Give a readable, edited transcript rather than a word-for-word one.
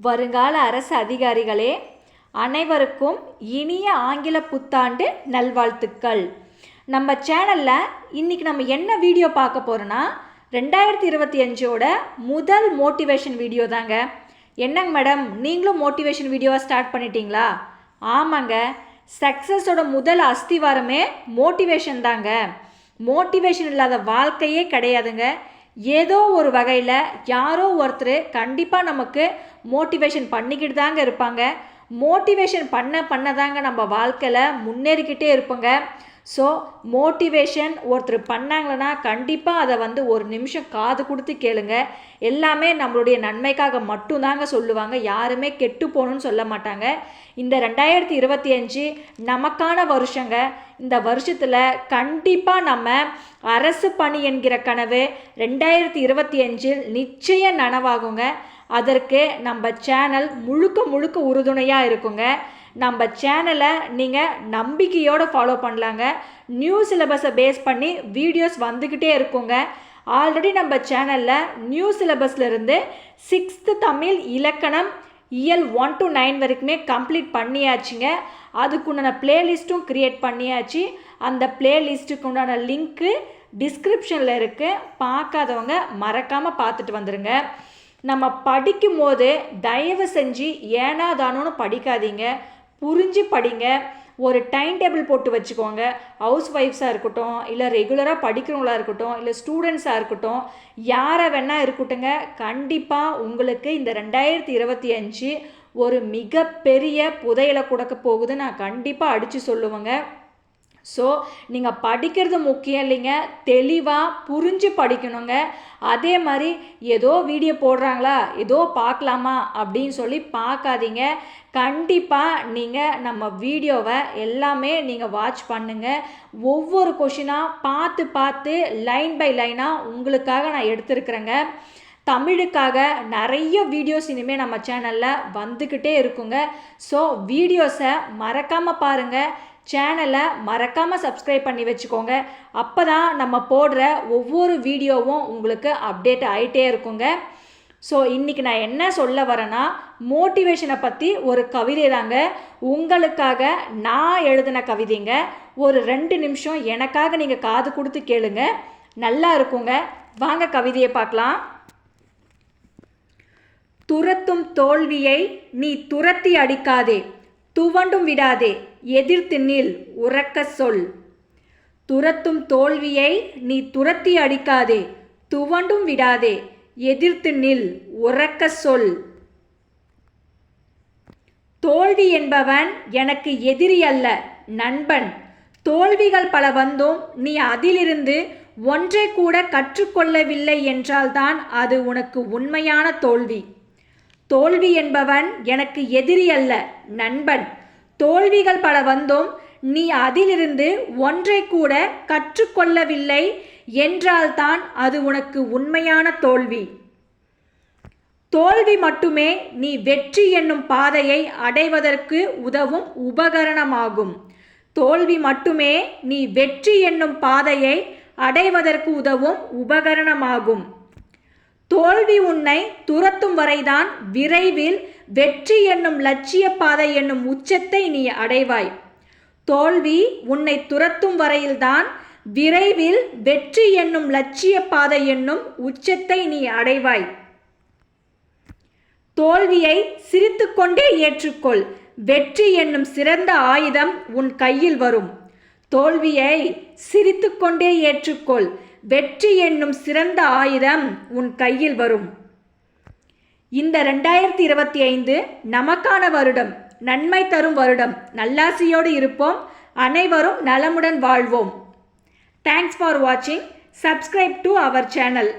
வருங்கால அரசு அதிகாரிகளே, அனைவருக்கும் இனிய ஆங்கில புத்தாண்டு நல்வாழ்த்துக்கள். நம்ம சேனலில் இன்றைக்கி நம்ம என்ன வீடியோ பார்க்க போகிறோன்னா 2025ஓட முதல் மோட்டிவேஷன் வீடியோ தாங்க. என்னங்க மேடம், நீங்களும் மோட்டிவேஷன் வீடியோவாக ஸ்டார்ட் பண்ணிட்டீங்களா? ஆமாங்க, சக்ஸஸோட முதல் அஸ்திவாரமே மோட்டிவேஷன் தாங்க. மோட்டிவேஷன் இல்லாத வாழ்க்கையே கிடையாதுங்க. ஏதோ ஒரு வகையில் யாரோ ஒருத்தர் கண்டிப்பாக நமக்கு மோட்டிவேஷன் பண்ணிக்கிட்டு தாங்க இருப்பாங்க. மோட்டிவேஷன் பண்ண தாங்க நம்ம வாழ்க்கையில் முன்னேறிக்கிட்டே இருப்போங்க. ஸோ மோட்டிவேஷன் ஒருத்தர் பண்ணாங்களன்னா கண்டிப்பாக அதை ஒரு நிமிஷம் காது கொடுத்து கேளுங்க. எல்லாமே நம்மளுடைய நன்மைக்காக மட்டும்தாங்க சொல்லுவாங்க. யாருமே கெட்டு போகணுன்னு சொல்ல மாட்டாங்க. இந்த 2025 நமக்கான வருஷங்க. இந்த வருஷத்தில் கண்டிப்பாக நம்ம அரசு பணி என்கிற கனவு 2025 நிச்சயம் நனவாகுங்க. அதற்கு நம்ம சேனல் முழுக்க உறுதுணையாக இருக்குங்க. நம்ம சேனலை நீங்கள் நம்பிக்கையோடு ஃபாலோ பண்ணலாங்க. நியூ சிலபஸை பேஸ் பண்ணி வீடியோஸ் வந்துக்கிட்டே இருக்குங்க. ஆல்ரெடி நம்ம சேனலில் நியூ சிலபஸ்லேருந்து 6th தமிழ் இலக்கணம் இயல் 1 to 9 வரைக்குமே கம்ப்ளீட் பண்ணியாச்சுங்க. அதுக்குண்டான பிளேலிஸ்ட்டும் க்ரியேட் பண்ணியாச்சு. அந்த பிளேலிஸ்ட்டுக்கு உண்டான லிங்க்கு டிஸ்கிரிப்ஷனில் இருக்குது. பார்க்காதவங்க மறக்காமல் பார்த்துட்டு வந்துடுங்க. நம்ம படிக்கும் போது தயவு செஞ்சு ஏனாதானோன்னு படிக்காதீங்க, புரிஞ்சு படிங்க. ஒரு டைம் டேபிள் போட்டு வச்சுக்கோங்க. ஹவுஸ் ஒய்ஃப்ஸாக இருக்கட்டும், இல்லை ரெகுலராக படிக்கிறவங்களா இருக்கட்டும், இல்லை ஸ்டூடெண்ட்ஸாக இருக்கட்டும், யாரை வேணால் இருக்கட்டுங்க. கண்டிப்பாக உங்களுக்கு இந்த 2025 ஒரு மிகப்பெரிய புதையலை கொடுக்க போகுது நான் கண்டிப்பாக அடித்து சொல்லுவேங்க. ஸோ நீங்கள் படிக்கிறது முக்கியம் இல்லைங்க, தெளிவாக புரிஞ்சு படிக்கணுங்க. அதே மாதிரி ஏதோ வீடியோ போடுறாங்களா, ஏதோ பார்க்கலாமா அப்படின்னு சொல்லி பார்க்காதீங்க. கண்டிப்பாக நீங்கள் நம்ம வீடியோவை எல்லாமே நீங்கள் வாட்ச் பண்ணுங்கள். ஒவ்வொரு கொஷினாக பார்த்து லைன் பை லைனாக உங்களுக்காக நான் எடுத்துருக்குறேங்க. தமிழுக்காக நிறைய வீடியோஸ் இனிமேல் நம்ம சேனலில் வந்துக்கிட்டே இருக்குங்க. ஸோ வீடியோஸை மறக்காமல் பாருங்கள். சேனலை மறக்காமல் சப்ஸ்கிரைப் பண்ணி வச்சுக்கோங்க. அப்போ தான் நம்ம போடுற ஒவ்வொரு வீடியோவும் உங்களுக்கு அப்டேட் ஆகிட்டே இருக்குங்க. ஸோ இன்றைக்கி நான் என்ன சொல்ல வரேன்னா, மோட்டிவேஷனை பற்றி ஒரு கவிதை தாங்க. உங்களுக்காக நான் எழுதின கவிதைங்க. ஒரு 2 நிமிஷம் எனக்காக நீங்கள் காது கொடுத்து கேளுங்க, நல்லா இருக்குங்க. வாங்க கவிதையை பார்க்கலாம். துரத்தும் தோல்வியை நீ துரத்தி அடிக்காதே, துவண்டும் விடாதே, எதிர்த்து நில், உரக்க சொல். துரத்தும் தோல்வியை நீ துரத்தி அடிக்காதே, துவண்டும் விடாதே, எதிர்த்து நில், உரக்க சொல். தோல்வி என்பவன் எனக்கு எதிரி அல்ல, நண்பன். தோல்விகள் பல வந்தும் நீ அதிலிருந்து ஒன்றை கூட கற்றுக்கொள்ளவில்லை என்றால்தான் அது உனக்கு உண்மையான தோல்வி. தோல்வி என்பவன் எனக்கு எதிரி அல்ல, நண்பன். தோல்விகள் பல வந்தும் நீ அதிலிருந்து ஒன்றை கூட கற்றுக்கொள்ளவில்லை என்றால்தான் அது உனக்கு உண்மையான தோல்வி. தோல்வி மட்டுமே நீ வெற்றி என்னும் பாதையை அடைவதற்கு உதவும் உபகரணமாகும். தோல்வி மட்டுமே நீ வெற்றி என்னும் பாதையை அடைவதற்கு உதவும் உபகரணமாகும். தோல்வி உன்னை துரத்தும் வரைதான் விரைவில் வெற்றி என்னும் லட்சிய பாதை என்னும் உச்சத்தை நீ அடைவாய். தோல்வி உன்னை துரத்தும் வரையில்தான் விரைவில் வெற்றி என்னும் லட்சிய பாதை என்னும் உச்சத்தை நீ அடைவாய். தோல்வியை சிரித்துக்கொண்டே ஏற்றுக்கொள், வெற்றி என்னும் சிறந்த ஆயுதம் உன் கையில் வரும். தோல்வியை சிரித்துக்கொண்டே ஏற்றுக்கொள், வெற்றி என்னும் சிறந்த ஆயுதம் உன் கையில் வரும். இந்த 2025 நமக்கான வருடம், நன்மை தரும் வருடம். நல்லாசியோடு இருப்போம், அனைவரும் நலமுடன் வாழ்வோம். தேங்க்ஸ் ஃபார் வாட்சிங். Subscribe to our channel.